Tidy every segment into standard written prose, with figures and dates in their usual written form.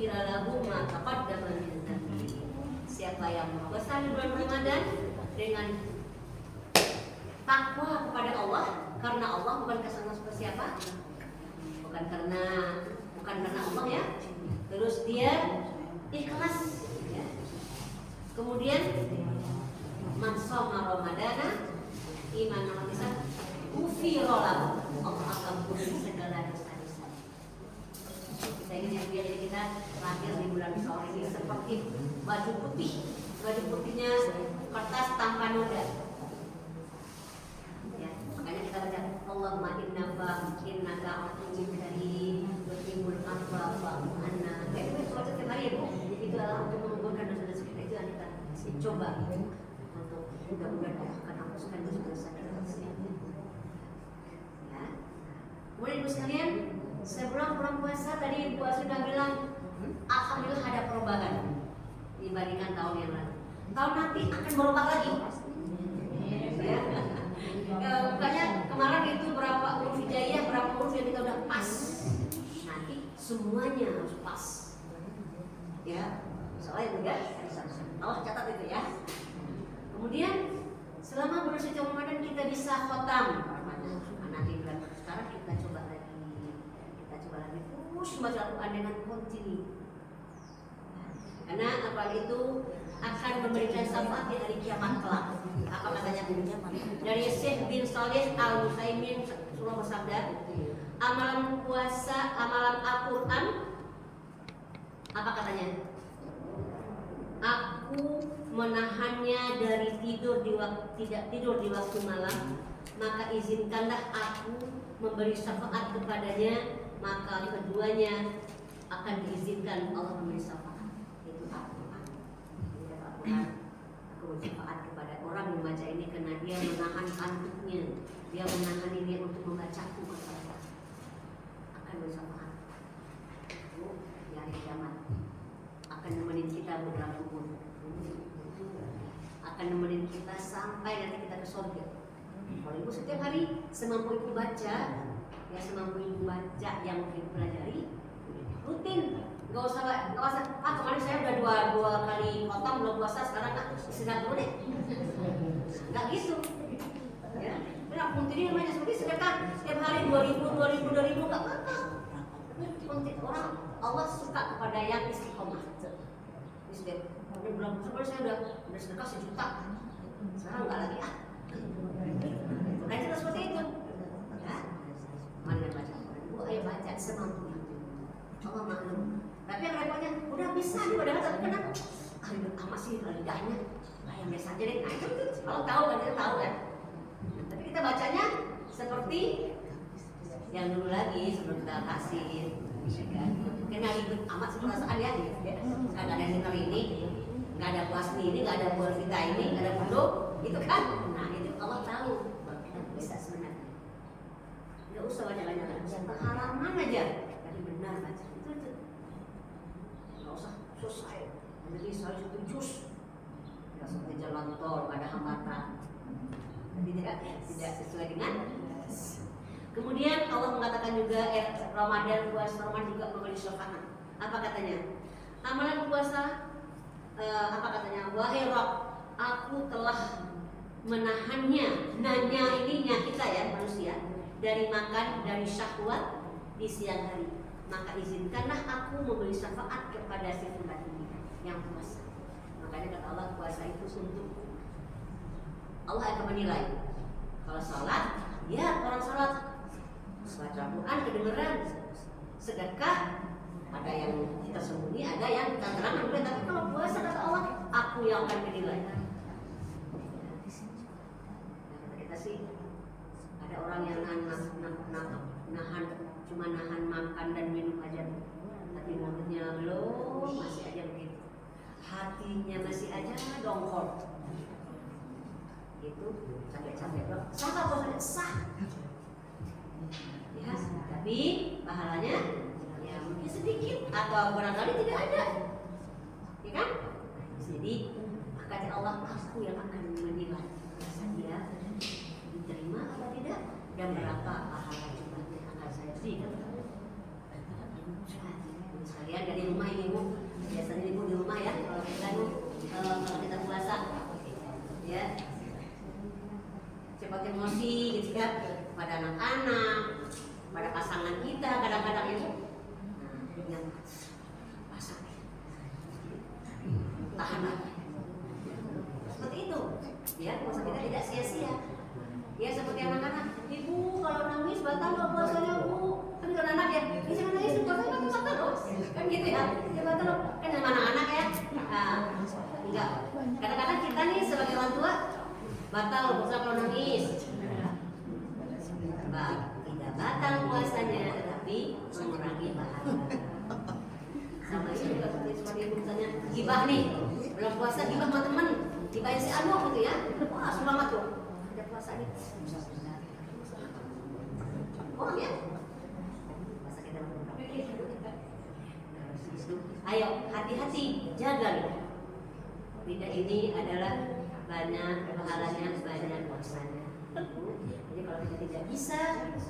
ghufira lahu ma taqaddama min dhanbihi. Siapa yang berpuasa di bulan Ramadan dengan takwa kepada Allah, karena Allah, bukan karena siapa, bukan karena Allah ya. Terus dia ikhlas ya. Kemudian man shoma ramadana imanan wa ihtisaban ghufira lahu, Allah akan mengampuni segala dosa-dosa. Kita ingin yang biar kita lahir di bulan Syawal ini seperti baju putihnya kertas tanpa noda. Ya, makanya kita baca Allahumma innaka afuwwun karim tuhibbul afwa fa'fu anna. Itu baca setiap hari ya Bu. Itu adalah untuk menggugurkan dosa-dosa kita. Itu yang kita coba untuk mudah-mudahan akan hapuskan dosa-dosa kita. Ya. Kemudian Ibu sekalian, sebelum bulan puasa tadi Bu sudah bilang alhamdulillah ada perubahan dibandingkan tahun yang lalu. Tahun nanti akan berubah lagi. Ya. Bukannya kemarin itu berapa huruf hijaiyah, berapa huruf yang kita udah pas. Nanti semuanya harus pas. Ya, soalnya juga Allah catat itu ya. Kemudian selama bulan suci Ramadan kita bisa khotam. Nanti bulan sekarang kita coba lagi terus membaca Al-Quran dengan kontinu. Karena Al-Quran itu akan memberikan syafaat di hari kiamat kelak. Apa katanya dari Syekh bin Shalih Al-Utsaimin surah bersabda, amalan puasa, amalan Al-Quran, apa katanya? Aku menahannya dari tidak tidur di waktu malam, maka izinkanlah aku memberi syafaat kepadanya, maka keduanya akan diizinkan Allah memberi syafaat. Itu Al-Quran. Aku bersyafaat kepada orang yang membaca ini karena dia menahan kantuknya, dia menahan ini untuk membacaku kepada akan bersyafaat. Itu di hari kiamat akan nemenin kita beberapa kubur, akan nemenin kita sampai nanti kita ke surga. Kalau Ibu setiap hari semampu Ibu baca, ya semampu Ibu baca yang Ibu pelajari, rutin, nggak usah kemarin saya udah dua kali potong belum puasa, sekarang istirahat dulu deh. Nggak gitu, ya. Benar, ini namanya seperti sedekah setiap hari 2.000 nggak apa-apa. Orang Allah suka kepada yang istiqomah. Ini bulan puasa saya udah sedekah 1 juta, sekarang nggak lagi Bukan kita seperti itu, ya. Mana baca Quran, Bu ayo baca semampunya. Allah maklum. Tapi yang repotnya udah bisa nih padahal tapi kenapa? Ribet amat sih lidahnya. Yang biasa aja deh. Nah itu kalau tahu kan kita tahu kan. Tapi kita bacanya seperti yang dulu lagi sebelum kita kasih. Kena ribet amat sih perasaan ya. Nggak ada yang denger ini, nggak ada puas ini, nggak ada buat kita ini, nggak ada produk, itu kan? Nah itu Allah tahu. Bisa sebenarnya. Nggak usah banyak-banyak, halaman aja. Tapi benar baca itu. Nggak usah selesai. Jadi saya itu jus. Nggak seperti jalan tol, nggak ada hambatan. Jadi tidak sesuai dengan. Kemudian Allah mengatakan juga Ramadan, puasa Ramadan juga memberi syafaat. Apa katanya? Amalan puasa apa katanya? Wahai Rabb, aku telah menahannya, nanya ininya kita ya manusia, dari makan dari syahwat di siang hari, maka izinkanlah aku memberi syafaat kepada si fulan ini yang puasa. Makanya kata Allah, puasa itu untuk Allah akan menilai. Kalau sholat, ya orang sholat, baca Quran kedengeran, sedekah ada yang kita sembunyi, ada yang kita terang. Tapi kalau puasa kata Allah, aku yang akan menilai. Sih ada orang yang nahan cuma nahan makan dan minum aja, tapi mulutnya belum, masih aja begitu, hatinya masih aja dongkol gitu, capek-capek loh. Sah apa boleh sah ya, tapi pahalanya ya mungkin sedikit atau barangkali tidak ada, ya kan? Jadi kata Allah, aku yang akan menilai dia diterima atau tidak dan berapa pahala jumlahnya akan saya berikan. Sekalian dari rumah ini Bu repot emosi gitu ya, pada anak-anak, pada pasangan kita kadang-kadang itu. Nah, yang pasangan tahanlah. Seperti itu, ya puasa kita tidak sia-sia. Ya seperti anak-anak, ibu kalau nangis batal nggak puasanya bu? Kan kalau anak ya, ini jangan nangis puasanya nggak batal loh. Kan gitu ya, ya batal loh. Kan sama anak-anak ya, enggak. Kadang-kadang kita nih sebagai orang tua batal puasa kalau nangis. Tidak batal puasanya, tetapi mengurangi pahala. Sama ini juga seperti ibu misalnya gibah nih, belum puasa gibah sama temen, gibah si anu gitu ya, wah semangat tuh. Puasa nih. Orang ya? Puasa kita ayo hati-hati, jaga nih. Lidah ini adalah banyak pahalanya, banyak puasanya. Jadi kalau kita tidak bisa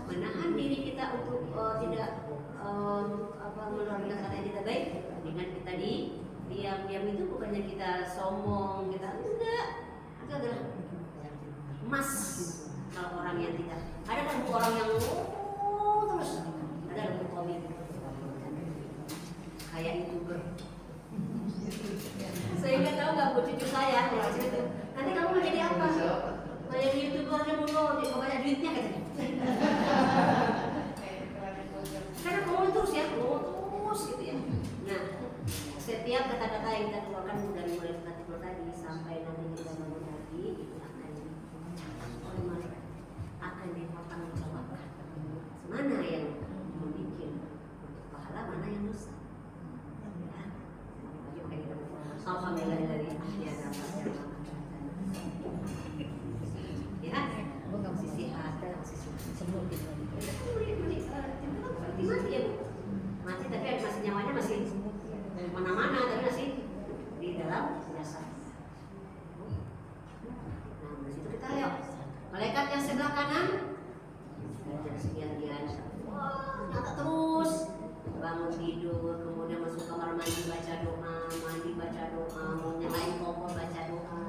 menahan diri kita untuk tidak mengeluarkan kata yang tidak baik, dengan kita diam-diam itu bukannya kita sombong, kita enggak. Itu adalah emas kalau orang yang tidak. Ada kan orang yang terus ada komik kayak YouTuber. Saya nggak tahu nggak bu cucu saya itu. Nanti kamu mau jadi apa? Mau jadi YouTubernya dulu, dia mau banyak duitnya katanya. Karena ngomong terus ya, ngomong terus gitu ya. Nah, setiap kata-kata yang kita keluarkan dari mulai kata tadi sampai nanti kita bangun lagi itu akan dipertanggungjawabkan. Mana yang membuat pahala, mana yang dosa. Alhamdulillah dari ahli agama ya, sisi hati, sisi semua gitu. Mati ya, mati tapi masih nyawanya masih mana-mana, tapi masih di dalam jasad. Nah, dari situ kita ayo. Malaikat yang sebelah kanan, sekian-sekian, wah nyata terus. Bangun tidur, kemudian masuk kamar mandi baca doa, mau nyalain kompor baca doa.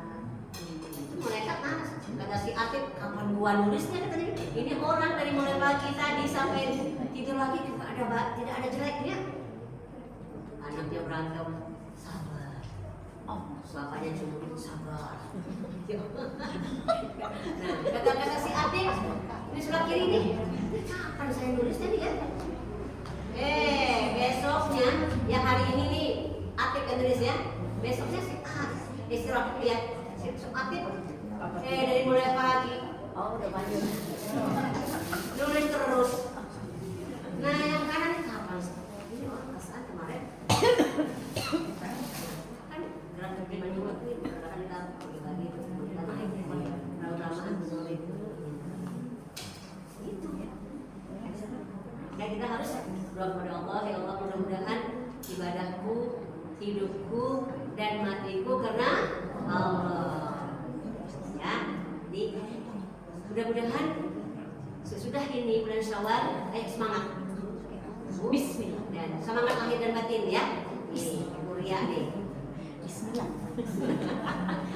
Itu malaikat mana? Kata si Atif, kapan gua nulisnya katanya? Ini orang dari mulai pagi tadi sampai tidur lagi tidak ada jeleknya. Anaknya berantem, sabar. Oh, bapaknya cuma sabar. Nah, kata-kata si Atik, ini sebelah kiri nih. Kapan saya nulisnya nih kan? Besoknya, yang hari ini nih Atik yang nulis ya. Besoknya si istirahat ya. Si Atik dari mulai pagi. Oh udah banyak. Nulis terus. Nah yang kanan ini kapan? Ini orang perasaan kemarin. Kan gerak kerja banyak waktu ini. Karena kita pagi-pagi kita naik lama-lamaan nulis. Itu ya. Dan kita harus berdoa kepada Allah, ya Allah mudah-mudahan ibadahku, hidupku dan matiku karena Allah. Ya, jadi mudah-mudahan sesudah ini bulan Syawal, ayo semangat. Bismillah. Dan semangat lahir dan batin ya. Nih, Muria nih. Bismillah.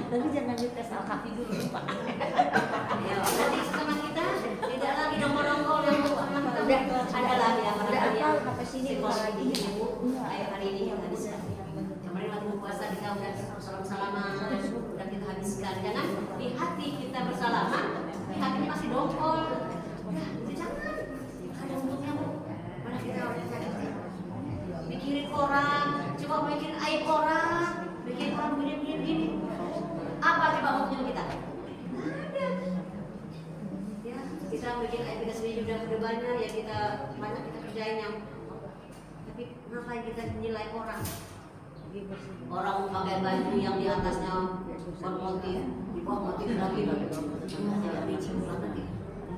Tapi jangan dites Al-Kafi dulu, Pak. Ya, nanti sama kita tidak lagi nongol-nongol yang udah ada lagi ya. Udah apa sini lagi ibu. Ayo hari ini kita bisa. Kemarin waktu puasa kita udah salam-salaman, udah kita habiskan. Jangan di hati kita bersalaman, di hatinya masih dongkol. Udah, jangan. Ada untuknya bu. Mana kita mikirin orang, coba mikirin aib orang, bikin orang begini. Apa coba hukum kita? Ada. Ya, kita bikin aib kita sendiri udah banyak ya, kita banyak kita kerjain yang. Tapi ngapain kita nilai orang? Orang pakai baju yang di atasnya bermotif, di bawah motif lagi.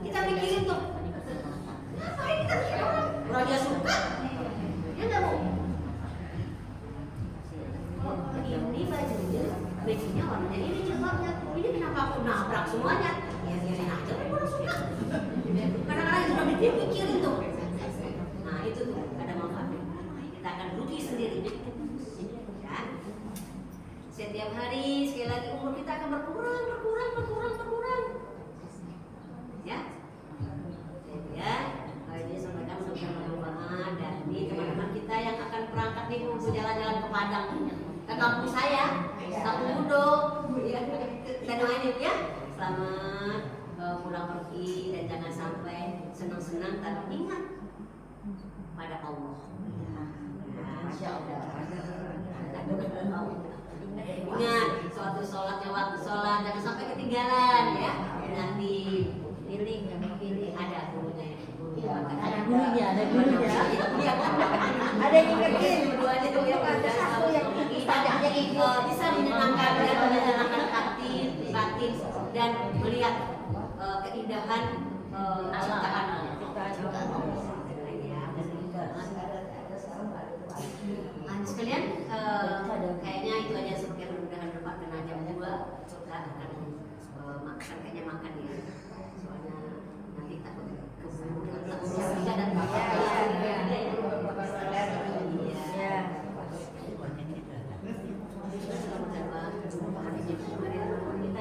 Kita mikirin tuh. Ngapain kita mikirin orang? Orang dia suka. Ya enggak bu? Ini bajunya warnanya ini jilbabnya. Ini kenapa aku nabrak semuanya? Ya biarin aja, orang suka. Kadang-kadang sudah dipikirin tuh. Nah itu tuh ada manfaatnya. Kita akan rugi sendiri. Ya. Setiap hari sekali lagi umur kita akan berkurang. ke Padang, ke kampung saya, kampung Budo. Ya, kita doain ya, selamat pulang pergi dan jangan sampai senang-senang tapi ingat pada Allah. Masya Allah. Ingat suatu sholatnya waktu sholat jangan sampai ketinggalan ya. Nanti pilih ada gurunya. Ada gurunya. Ada yang ingetin berduanya tuh yang ada satu yang bisa menyenangkan dan menyenangkan hati, batin dan melihat keindahan ciptaan Allah. Sekalian kayaknya itu aja sebagai mudah-mudahan berpakaian jam 2 kita akan makan kayaknya makan ya. Soalnya nanti takut keburu kita dan kita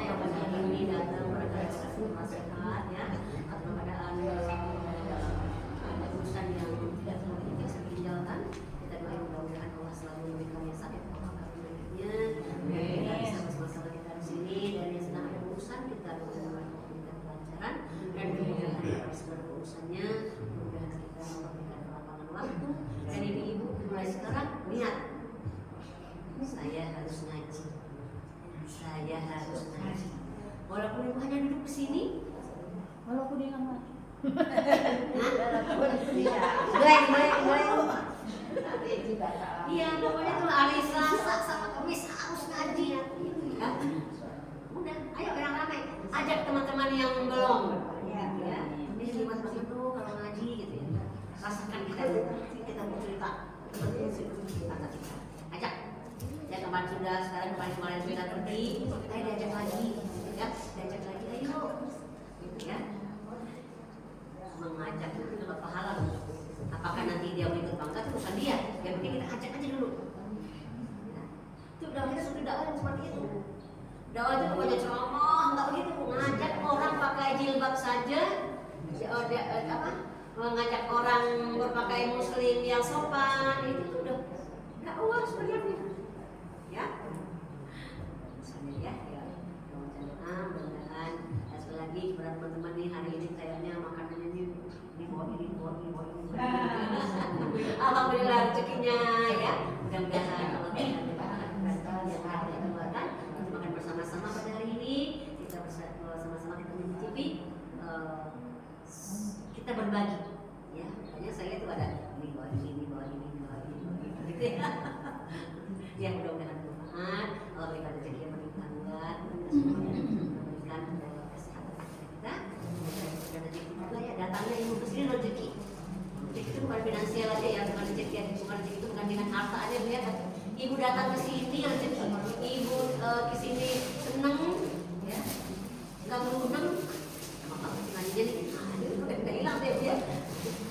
yang pada hari ini datang mereka semua sehat ya atau keadaan ada urusan yang tidak bisa dijalankan. Kita doain mudah-mudahan Allah selalu memberikan yang sakit berikutnya kita bisa bersama-sama kita di sini dan yang sedang ada urusan kita memberikan kelancaran dan kemudian dalam segala urusannya mudah-mudahan kita memberikan kelapangan waktu dan ibu-ibu mulai sekarang niat saya harus ngaji. Saya harus ngaji. Walaupun ibu hanya duduk di sini, walaupun dia nggak mati. Iya, pokoknya tuh hari Selasa sama Kamis harus ngaji ya. Udah, ayo yang ramai, ajak teman-teman yang belum. Ya, ini hebat banget tuh kalau ngaji gitu ya. Rasakan kita mau cerita, ajak. Ya kemarin sudah, sekarang kemarin sudah pergi, ayo diajak lagi, ya, diajak lagi, ayo, gitu ya. Mengajak itu dapat pahala. Apakah nanti dia mau ikut bangsa itu urusan dia, yang penting kita ajak aja dulu. Ya. Itu dakwah kita sudah dakwah yang seperti itu. Dakwah itu pokoknya ceramah, nggak begitu, ngajak orang pakai jilbab saja, mengajak orang berpakaian muslim yang sopan, itu udah dakwah seperti itu. Ya, misalnya ya, mudah-mudahan sekali lagi kepada teman-teman nih hari ini kayaknya makanannya dibawa ini. Alhamdulillah rezekinya ya, mudah-mudahan Allah berkati kita makan bersama-sama pada hari ini, kita bersama-sama kita mencicipi, kita berbagi, ya, makanya saya itu ada ini bawa ini, gitu ya. Ya mudah-mudahan Allah berikan rezeki yang berlimpah, kita semuanya memberikan kesehatan kita dan rezeki juga ya datangnya ibu ke sini rezeki. Rezeki itu bukan finansial aja ya, bukan rezeki itu bukan dengan harta aja ya. Ibu datang ke sini rezeki, ibu ke sini seneng ya, nggak berundang, maka dengan jadi nggak hilang deh ya.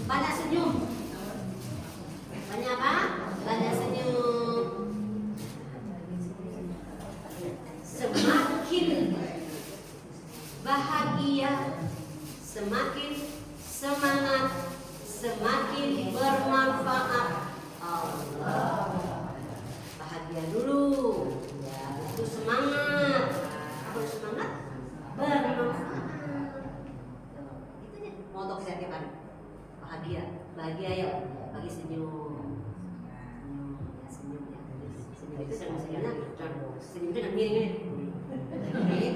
Banyak senyum, banyak apa? Banyak senyum. Semakin bahagia, semakin semangat, semakin bermanfaat. Allah, bahagia dulu, ya, itu semangat. Kalau semangat bermanfaat. Itu nih moto saya tiap hari. Bahagia ya, bagi senyum. Senyum itu senyumnya senyum dengan miring ini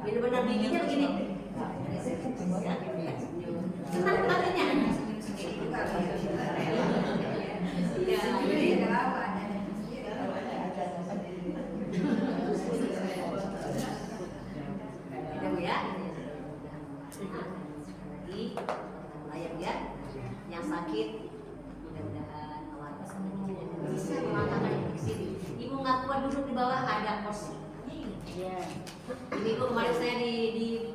benar-benar giginya begini senang hatinya ya jadi ya lagi layak ya yang sakit mudah-mudahan Allah bisa mengatakan di sini. Ibu nggak kuat duduk di bawah ada kursi. Iya. Ini ibu kemarin saya di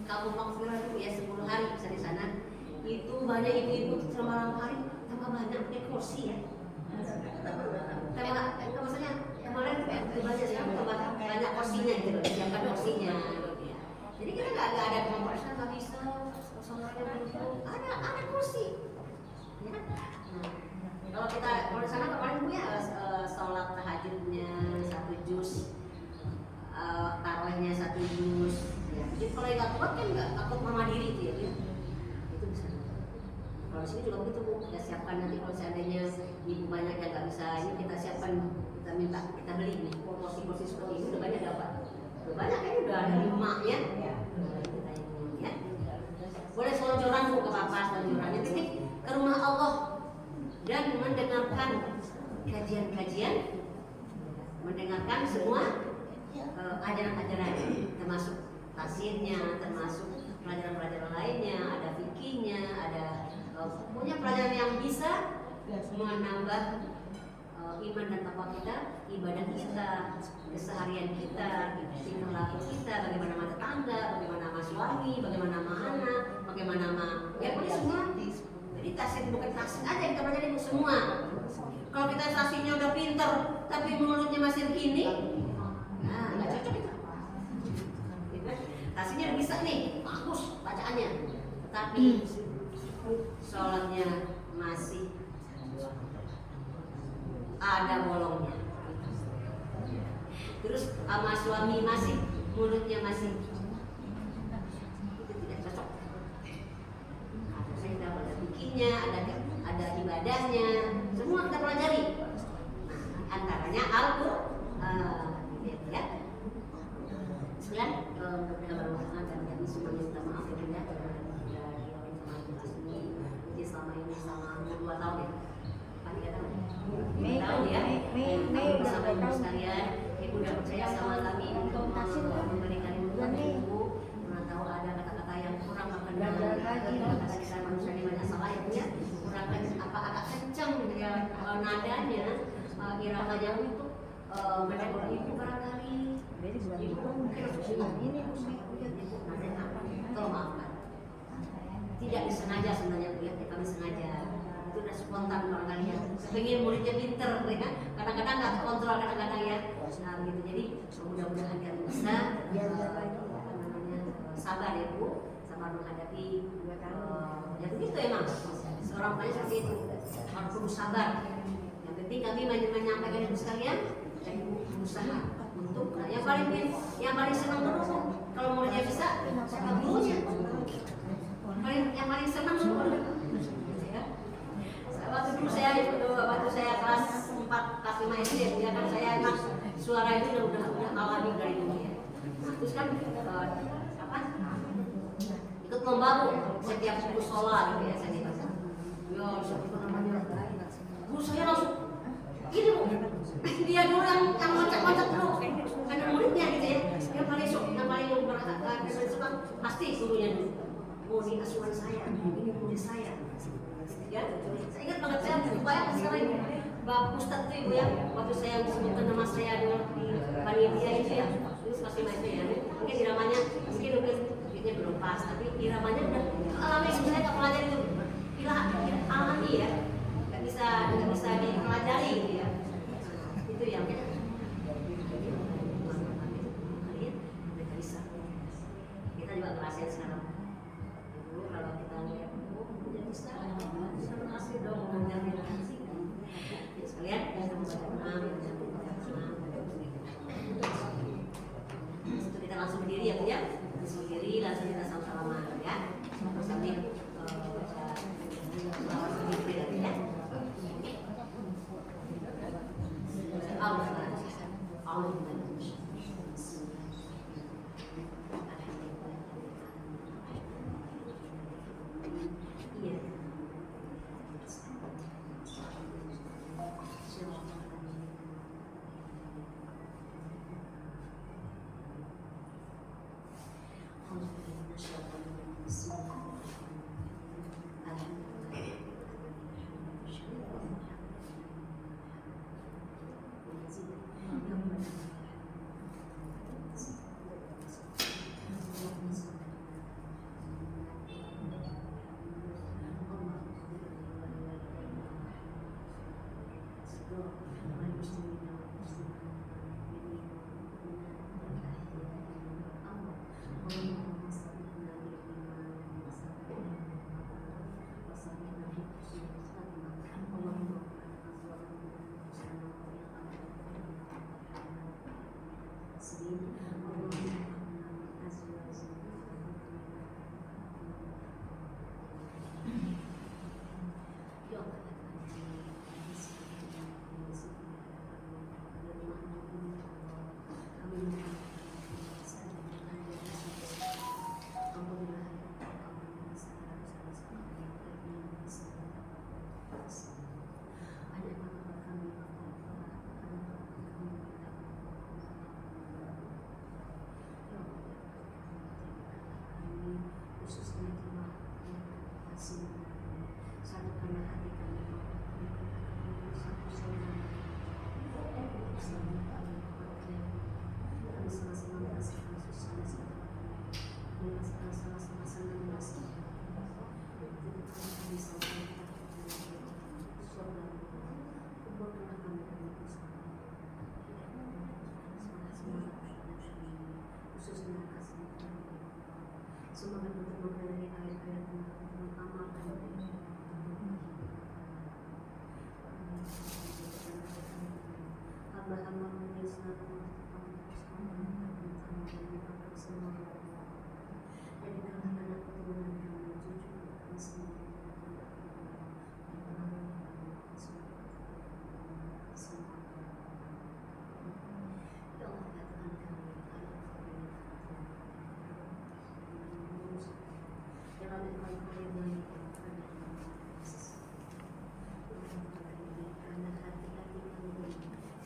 kampung Maksura itu ya 10 hari bisa di sana. Itu banyak ibu-ibu selama malam hari tambah banyak pakai kursi ya. Maksudnya kemarin banyak sekarang tambah banyak kursinya gitu, siapkan kursinya. Ya. Jadi kita nggak ada kompresor nggak bisa, soalnya ada kursi. Ya. Kalau di sana kemarin punya soal mama diri itu ya, itu bisa. Kalau di sini juga begitu Bu, kita siapkan nanti kalau seandainya ibu banyak yang nggak bisa ini, kita siapkan, kita minta, kita beli nih porsi-porsi seperti ini udah banyak dapat, udah banyak kan, udah ada 5 ya. Ya. Boleh selonjoran Bu ke papa, selonjorannya titip ke rumah Allah dan mendengarkan kajian-kajian, mendengarkan semua ajaran-ajaran, termasuk tafsirnya, termasuk pelajaran-pelajaran lainnya, ada fikihnya, ada punya pelajaran yang bisa menambah iman dan takwa kita, ibadah kita, keseharian kita, tingkah laku kita, bagaimana sama tetangga, bagaimana sama suami, bagaimana sama anak, bagaimana sama ya semua. Jadi tafsir bukan tafsir aja kita pelajari semua. Kalau kita tafsirnya udah pinter tapi mulutnya masih begini, nah nggak cocok itu. Tafsirnya udah bisa nih, bagus bacaannya, tetapi sholatnya masih ada bolongnya. Terus sama suami masih mulutnya masih, itu tidak cocok. Kita ada fikihnya, ada ibadahnya, semua kita pelajari. Nah, antaranya Al-Qur'an, ya. Sekian, mudah-mudahan bermanfaat dan kami semuanya minta maaf ya Bunda. Selama ini selama 2 tahun ya. Tahun ya. Bersama ibu sekalian, ibu udah percaya sama kami untuk memberikan ibu. Pernah tahu ada kata-kata yang kurang akan kata-kata kita manusia ini banyak salah ya Bu ya. Kurang apa agak kencang ya nadanya, iramanya untuk menegur ibu barangkali. Ibu mungkin ini nadanya apa? Tolong maafkan. Tidak disengaja sebenarnya Bu ya, kami sengaja. Itu udah spontan barangkali ya. Pengen muridnya pinter ya. Kadang-kadang nggak kontrol kadang-kadang ya. Nah gitu, jadi mudah-mudahan kalian bisa sabar ya Bu, sabar menghadapi ya begitu emang. Seorang tanya seperti itu, harus perlu sabar. Yang penting kami menyampaikan itu sekalian dan Ibu berusaha untuk yang paling senang dulu kalau muridnya bisa siapa gurunya. Yang paling senang dulu. Waktu dulu saya kelas 4 kelas 5 SD ya kan, saya emang suara itu udah alami dari dulu ya. Nah, terus kan ikut lomba Bu, setiap suku sholat gitu ya saya dibaca. Ya siapa namanya? Bu saya langsung gini Bu, dia dulu yang loncat-loncat dulu, ada muridnya gitu ya. Yang paling suka pasti gurunya dulu. Oh ini asuhan saya, ini murid saya. Ya, saya ingat banget, saya bayang sekarang ini Bapak Ustadz itu Ibu ya, waktu saya sebutkan nama saya di panitia itu ya, terus pasti itu ya, mungkin iramanya mungkin belum pas, tapi iramanya udah alami. Saya nggak pelajari itu, alami ya, nggak bisa dipelajari gitu ya, itu yang mereka bisa. Kita juga ngerasain sekarang. Dulu kalau kita lihat bisa berhasil dong mengajarkan kasih. Sekalian kita membaca itu kita langsung berdiri ya Bu ya. Langsung berdiri, langsung kita salam-salaman ya. Sambil baca selawat sendiri ya. Allah. satukanlah hati kami, satu sama kami sama-sama merasakan susah merasakan sama-sama senang merasakan kami sama-sama surga kumpulkanlah kami khususnya kasih semoga untuk mengenai ayat-ayat mengamalkan hamba-hamba yang selalu jadikanlah anak keturunan kami, cucu kami semua ya Allah ya Tuhan kami jangan engkau yang baik karena hati-hati kami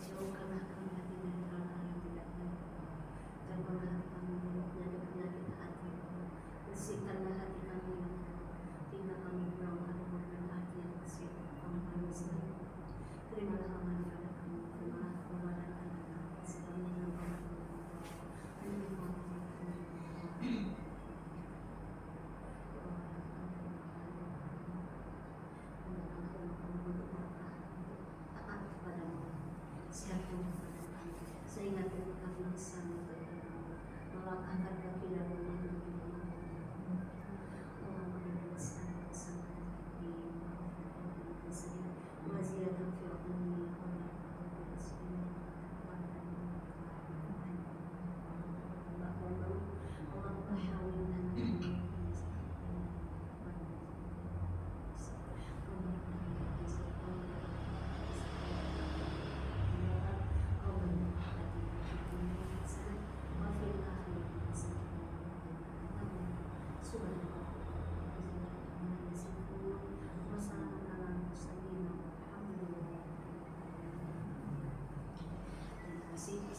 jauhkanlah kami hati dari hal-hal yang tidak baik jauhkanlah hati kami dari penyakit-penyakit hati bersihkanlah hati kami hingga kami berangkat dengan hati yang bersih kami selalu terimalah amal ibadah kami terimalah perbuatan kami segala yang kami sehingga kami bisa melangkahkan kaki dan menuju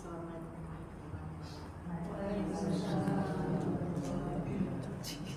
Assalamualaikum.